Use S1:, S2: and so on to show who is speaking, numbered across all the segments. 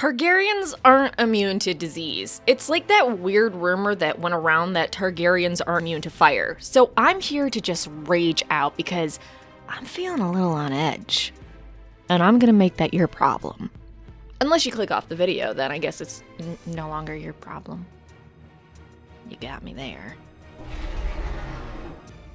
S1: Targaryens aren't immune to disease. It's like that weird rumor that went around that Targaryens are immune to fire. So I'm here to just rage out because I'm feeling a little on edge. And I'm gonna make that your problem. Unless you click off the video, then I guess it's no longer your problem. You got me there.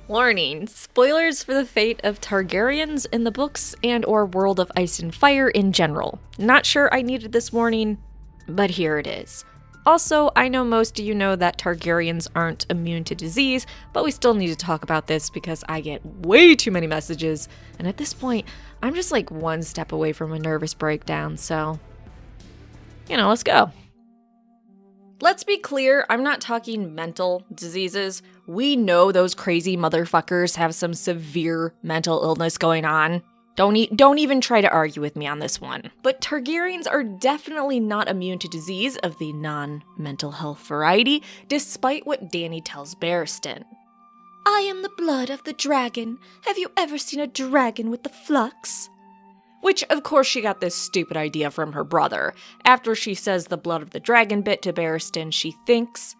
S1: Warning, spoilers for the fate of Targaryens in the books and or World of Ice and Fire in general. Not sure I needed this warning, but here it is. Also, I know most of you know that Targaryens aren't immune to disease, but we still need to talk about this because I get way too many messages, and at this point, I'm just like one step away from a nervous breakdown, so, let's go. Let's be clear, I'm not talking mental diseases. We know those crazy motherfuckers have some severe mental illness going on. Don't even try to argue with me on this one. But Targaryens are definitely not immune to disease of the non-mental health variety, despite what Dany tells Barristan. I am the blood of the dragon. Have you ever seen a dragon with the flux? Which, of course, she got this stupid idea from her brother. After she says the blood of the dragon bit to Barristan, she thinks,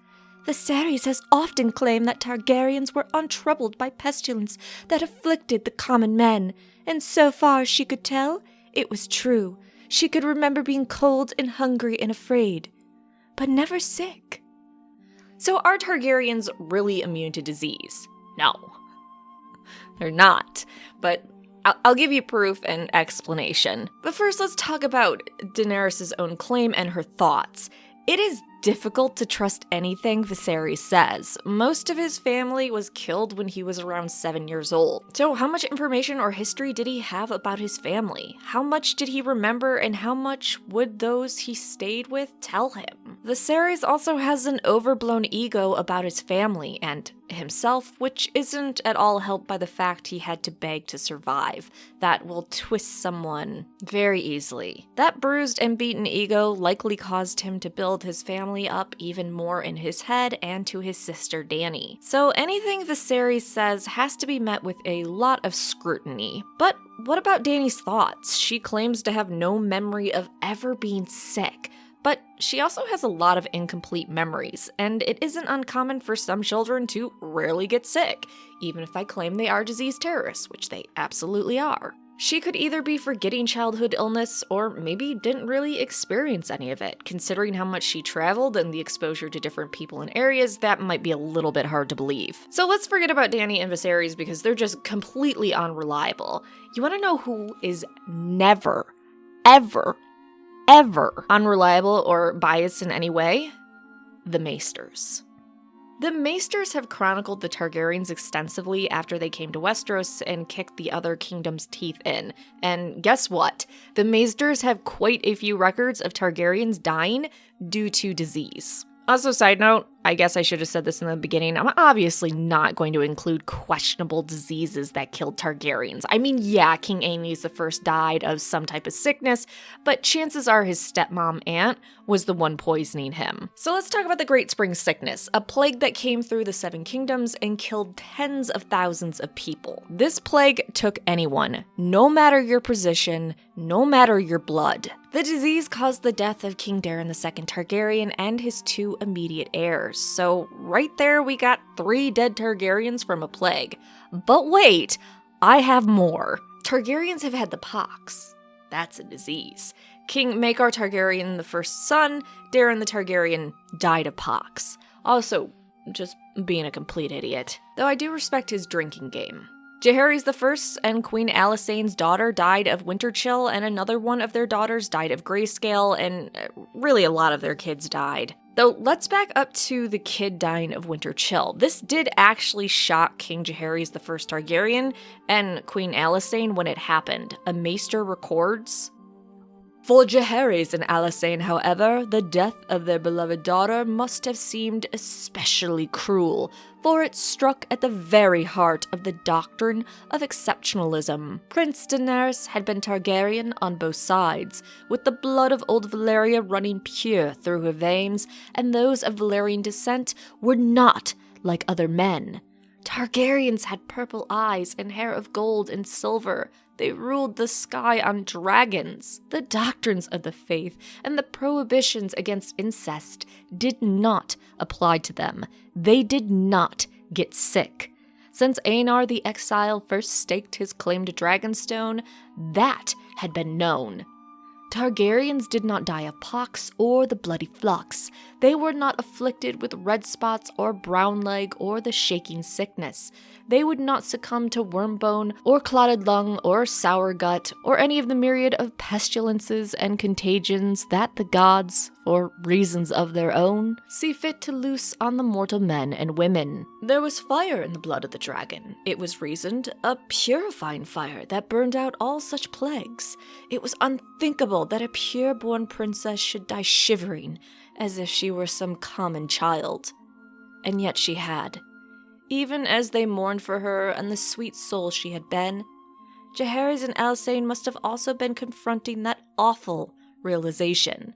S1: Viserys has often claimed that Targaryens were untroubled by pestilence that afflicted the common men, and so far as she could tell, it was true. She could remember being cold and hungry and afraid, but never sick. So are Targaryens really immune to disease? No. They're not, but I'll give you proof and explanation. But first, let's talk about Daenerys' own claim and her thoughts. It is difficult to trust anything Viserys says. Most of his family was killed when he was around 7 years old. So how much information or history did he have about his family? How much did he remember, and how much would those he stayed with tell him? Viserys also has an overblown ego about his family and himself, which isn't at all helped by the fact he had to beg to survive. That will twist someone very easily. That bruised and beaten ego likely caused him to build his family up even more in his head and to his sister Dany. So anything Viserys says has to be met with a lot of scrutiny. But what about Dany's thoughts? She claims to have no memory of ever being sick. But she also has a lot of incomplete memories, and it isn't uncommon for some children to rarely get sick, even if I claim they are disease terrorists, which they absolutely are. She could either be forgetting childhood illness, or maybe didn't really experience any of it. Considering how much she traveled and the exposure to different people and areas, that might be a little bit hard to believe. So let's forget about Dany and Viserys because they're just completely unreliable. You want to know who is never, ever unreliable or biased in any way? The Maesters. The Maesters have chronicled the Targaryens extensively after they came to Westeros and kicked the other kingdom's teeth in. And guess what? The Maesters have quite a few records of Targaryens dying due to disease. Also, side note, I guess I should have said this in the beginning, I'm obviously not going to include questionable diseases that killed Targaryens. I mean, yeah, King Aenys I died of some type of sickness, but chances are his stepmom aunt was the one poisoning him. So let's talk about the Great Spring Sickness, a plague that came through the Seven Kingdoms and killed tens of thousands of people. This plague took anyone, no matter your position, no matter your blood. The disease caused the death of King Daeron II Targaryen and his 2 immediate heirs. So right there we got 3 dead Targaryens from a plague. But wait, I have more. Targaryens have had the pox. That's a disease. King Maekar Targaryen, the first son, Daeron the Targaryen, died of pox. Also, just being a complete idiot. Though I do respect his drinking game. Jaehaerys I and Queen Alysanne's daughter died of winter chill, and another one of their daughters died of grayscale, and really a lot of their kids died. Though, let's back up to the kid dying of winter chill. This did actually shock King Jaehaerys I Targaryen and Queen Alysanne when it happened. A maester records, For Jaehaerys and Alysanne, however, the death of their beloved daughter must have seemed especially cruel, for it struck at the very heart of the doctrine of exceptionalism. Prince Daenerys had been Targaryen on both sides, with the blood of old Valyria running pure through her veins, and those of Valyrian descent were not like other men. Targaryens had purple eyes and hair of gold and silver. They ruled the sky on dragons. The doctrines of the faith and the prohibitions against incest did not apply to them. They did not get sick. Since Aenar the Exile first staked his claim to Dragonstone, that had been known. Targaryens did not die of pox or the bloody flux. They were not afflicted with red spots or brown leg or the shaking sickness. They would not succumb to wormbone or clotted lung or sour gut or any of the myriad of pestilences and contagions that the gods, for reasons of their own, see fit to loose on the mortal men and women. There was fire in the blood of the dragon. It was reasoned a purifying fire that burned out all such plagues. It was unthinkable that a pure-born princess should die shivering as if she were some common child. And yet she had. Even as they mourned for her and the sweet soul she had been, Jaehaerys and Alysanne must have also been confronting that awful realization.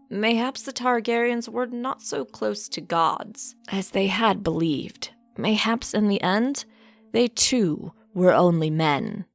S1: Mayhaps the Targaryens were not so close to gods as they had believed. Mayhaps in the end, they too were only men.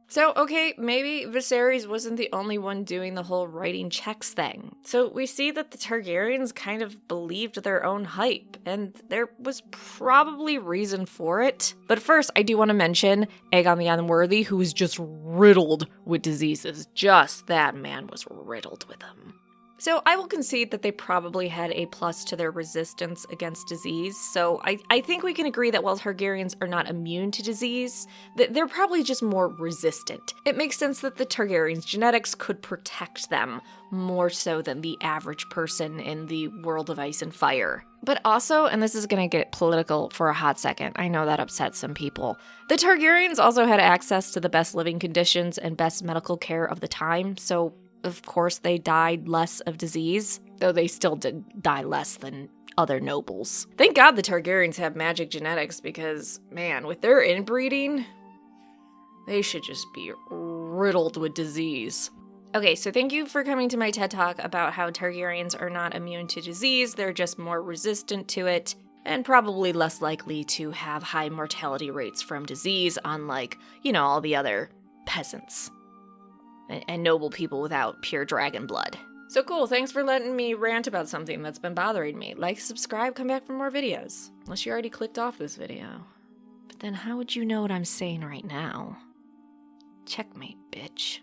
S1: So, okay, maybe Viserys wasn't the only one doing the whole writing checks thing. So we see that the Targaryens kind of believed their own hype, and there was probably reason for it. But first, I do want to mention Aegon the Unworthy, who was just riddled with diseases. Just that man was riddled with them. So I will concede that they probably had a plus to their resistance against disease. So I think we can agree that while Targaryens are not immune to disease, they're probably just more resistant. It makes sense that the Targaryens' genetics could protect them more so than the average person in the world of ice and fire. But also, and this is going to get political for a hot second, I know that upsets some people, the Targaryens also had access to the best living conditions and best medical care of the time, so of course they died less of disease, though they still did die less than other nobles. Thank God the Targaryens have magic genetics because, man, with their inbreeding, they should just be riddled with disease. Okay, so thank you for coming to my TED Talk about how Targaryens are not immune to disease, they're just more resistant to it, and probably less likely to have high mortality rates from disease, unlike, all the other peasants and noble people without pure dragon blood. So cool, thanks for letting me rant about something that's been bothering me. Like, subscribe, come back for more videos. Unless you already clicked off this video. But then how would you know what I'm saying right now? Checkmate, bitch.